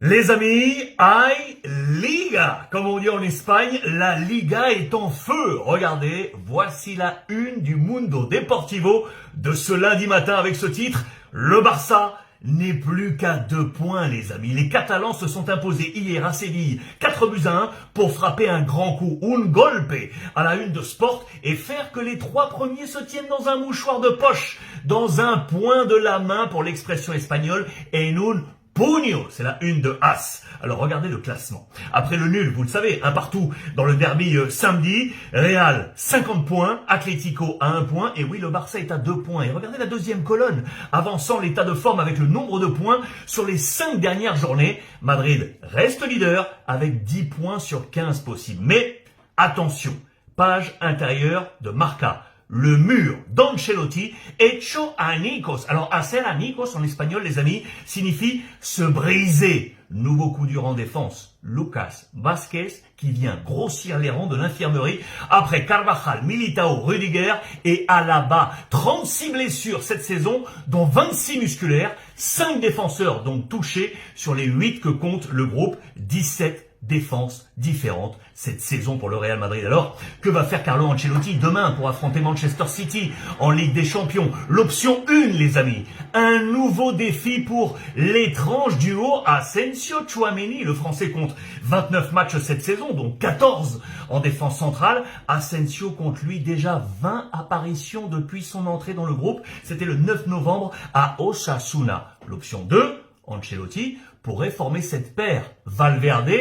Les amis, hay Liga. Comme on dit en Espagne, la Liga est en feu. Regardez, voici la une du Mundo Deportivo de ce lundi matin avec ce titre. Le Barça n'est plus qu'à 2 points, les amis. Les Catalans se sont imposés hier à Séville 4-1 pour frapper un grand coup, un golpe, à la une de Sport et faire que les 3 premiers se tiennent dans un mouchoir de poche, dans un point de la main pour l'expression espagnole, en un Puño, c'est la une de As. Alors regardez le classement. Après le nul, vous le savez, un partout dans le derby samedi, Real 50 points, Atlético à 1 point, et oui, le Barça est à 2 points. Et regardez la deuxième colonne, avançant l'état de forme avec le nombre de points sur les 5 dernières journées. Madrid reste leader avec 10 points sur 15 possibles. Mais attention, page intérieure de Marca. Le mur d'Ancelotti, hecho añicos. Alors, hacer añicos en espagnol, les amis, signifie se briser. Nouveau coup dur en défense. Lucas Vázquez qui vient grossir les rangs de l'infirmerie après Carvajal, Militao, Rudiger et Alaba. 36 blessures cette saison, dont 26 musculaires, 5 défenseurs donc touchés sur les 8 que compte le groupe, 17 défenses différentes cette saison pour le Real Madrid. Alors, que va faire Carlo Ancelotti demain pour affronter Manchester City en Ligue des Champions? L'option 1, les amis. Un nouveau défi pour l'étrange duo Asensio-Tchouaméni. Le Français compte 29 matchs cette saison, dont 14 en défense centrale. Asensio compte lui déjà 20 apparitions depuis son entrée dans le groupe. C'était le 9 novembre à Osasuna. L'option 2, Ancelotti pourrait former cette paire. Valverde,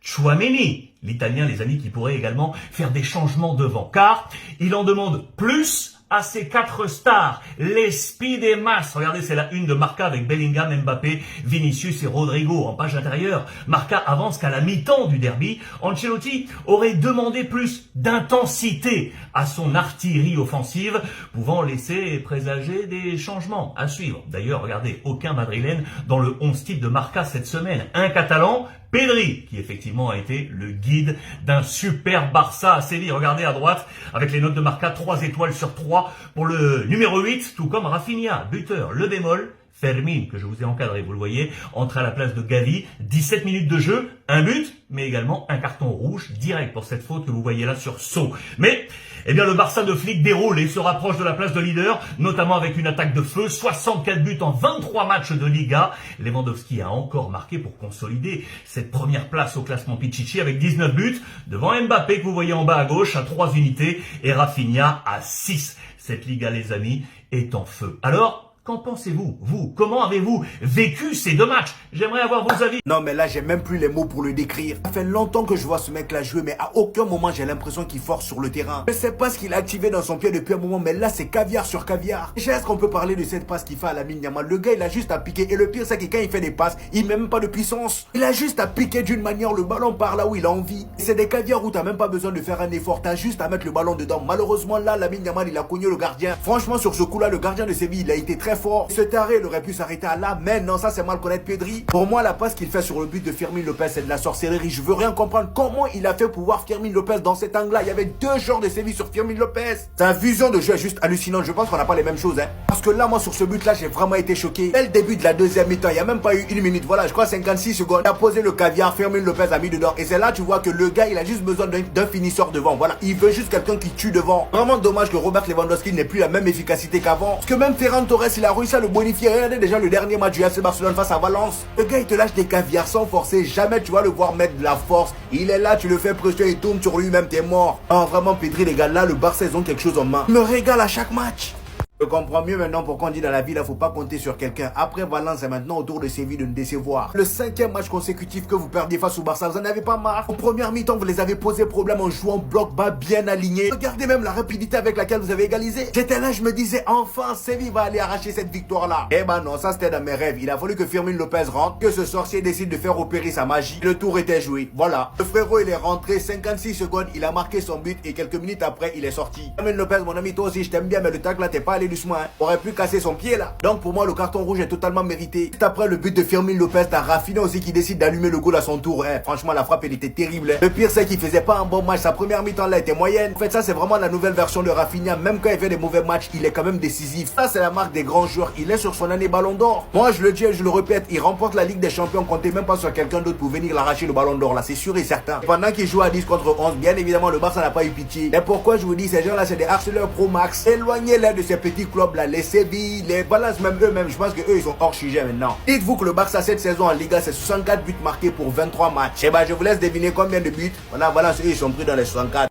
Tchouaméni, l'Italien, les amis, qui pourrait également faire des changements devant, car il en demande plus à ses 4 stars, les Spidemas. Regardez, c'est la une de Marca avec Bellingham, Mbappé, Vinicius et Rodrigo en page intérieure. Marca avance qu'à la mi-temps du derby, Ancelotti aurait demandé plus d'intensité à son artillerie offensive, pouvant laisser présager des changements à suivre. D'ailleurs, regardez, aucun Madrilène dans le 11 type de Marca cette semaine. Un Catalan, Pedri, qui effectivement a été le guide d'un super Barça à Séville. Regardez à droite, avec les notes de Marca, 3 étoiles sur 3 pour le numéro 8, tout comme Rafinha, buteur. Le bémol, Fermin, que je vous ai encadré, vous le voyez, entre à la place de Gavi, 17 minutes de jeu, un but, mais également un carton rouge direct pour cette faute que vous voyez là sur Sceaux. Mais, eh bien, le Barça de Flick déroule et se rapproche de la place de leader, notamment avec une attaque de feu, 64 buts en 23 matchs de Liga. Lewandowski a encore marqué pour consolider cette première place au classement Pichichi avec 19 buts, devant Mbappé que vous voyez en bas à gauche à 3 unités et Rafinha à 6. Cette Liga, les amis, est en feu. Alors, qu'en pensez-vous? Vous, comment avez-vous vécu ces 2 matchs? J'aimerais avoir vos avis. Non mais là j'ai même plus les mots pour le décrire. Ça fait longtemps que je vois ce mec là jouer, mais à aucun moment j'ai l'impression qu'il force sur le terrain. Je sais pas ce qu'il a activé dans son pied depuis un moment, mais là c'est caviar sur caviar. Est-ce qu'on peut parler de cette passe qu'il fait à Lamine Yamal? Le gars il a juste à piquer, et le pire c'est que quand il fait des passes, il met même pas de puissance. Il a juste à piquer d'une manière le ballon par là où il a envie. C'est des caviars où t'as même pas besoin de faire un effort, t'as juste à mettre le ballon dedans. Malheureusement là Lamine Yamal il a cogné le gardien. Franchement sur ce coup là le gardien de Séville il a été très fort. Ce taré il aurait pu s'arrêter à là, mais non, ça c'est mal connaître Pedri. Pour moi la passe qu'il fait sur le but de Fermin Lopez c'est de la sorcellerie. Je veux rien comprendre comment il a fait pour voir Fermin Lopez dans cet angle là. Il y avait 2 joueurs de Séville sur Fermin Lopez. Sa vision de jeu est juste hallucinante. Je pense qu'on n'a pas les mêmes choses Parce que là moi sur ce but là j'ai vraiment été choqué. Dès le début de la deuxième mi-temps, il n'y a même pas eu 1 minute, voilà je crois 56 secondes. Il a posé le caviar, Fermin Lopez a mis dedans. Et c'est là tu vois que le gars il a juste besoin d'un finisseur devant. Voilà, il veut juste quelqu'un qui tue devant. Vraiment dommage que Robert Lewandowski n'ait plus la même efficacité qu'avant. Parce que même Ferran Torres il a réussi à le bonifier. Regardez déjà le dernier match du FC Barcelone face à Valence. Le gars il te lâche des caviars sans forcer. Jamais tu vas le voir mettre de la force. Il est là, tu le fais pression, il tourne sur lui-même, t'es mort. Ah vraiment Pedri les gars, là le Barça ils ont quelque chose en main. Il me régale à chaque match. Je comprends mieux maintenant pourquoi on dit dans la vie là faut pas compter sur quelqu'un. Après Valence c'est maintenant au tour de Séville de nous décevoir. Le 5e match consécutif que vous perdez face au Barça, vous en avez pas marre? En première mi-temps vous les avez posé problème en jouant bloc bas bien aligné. Regardez même la rapidité avec laquelle vous avez égalisé. J'étais là, je me disais enfin Séville va aller arracher cette victoire là. Eh ben non, ça c'était dans mes rêves. Il a fallu que Fermin Lopez rentre, que ce sorcier décide de faire opérer sa magie. Le tour était joué, voilà. Le frérot il est rentré, 56 secondes, il a marqué son but et quelques minutes après il est sorti. Fermin Lopez mon ami, toi aussi je t'aime bien mais le tacle là t'es pas allé aller doucement, hein. Aurait pu casser son pied là. Donc pour moi, le carton rouge est totalement mérité. Juste après le but de Fermin Lopez, t'as Rafinha aussi qui décide d'allumer le goal à son tour. Hein. Franchement, la frappe, elle était terrible. Hein. Le pire, c'est qu'il faisait pas un bon match. Sa première mi-temps là était moyenne. En fait, ça, c'est vraiment la nouvelle version de Rafinha. Même quand il fait des mauvais matchs, il est quand même décisif. Ça, c'est la marque des grands joueurs. Il est sur son année Ballon d'Or. Moi, je le dis et je le répète, il remporte la Ligue des Champions. Comptez même pas sur quelqu'un d'autre pour venir l'arracher le Ballon d'Or là. C'est sûr et certain. Pendant qu'il joue à 10 contre 11, bien évidemment, le Barça n'a pas eu pitié. Et pourquoi je vous dis, ces gens-là, c'est des harceleurs pro max. Éloignez-les de ces petits clubs là. Les Séville, les Valence, même eux-mêmes. Je pense que eux, ils sont hors sujet maintenant. Dites-vous que le Barça cette saison en Liga, c'est 64 buts marqués pour 23 matchs. Et bah, je vous laisse deviner combien de buts. Voilà, eux, ils sont pris dans les 64.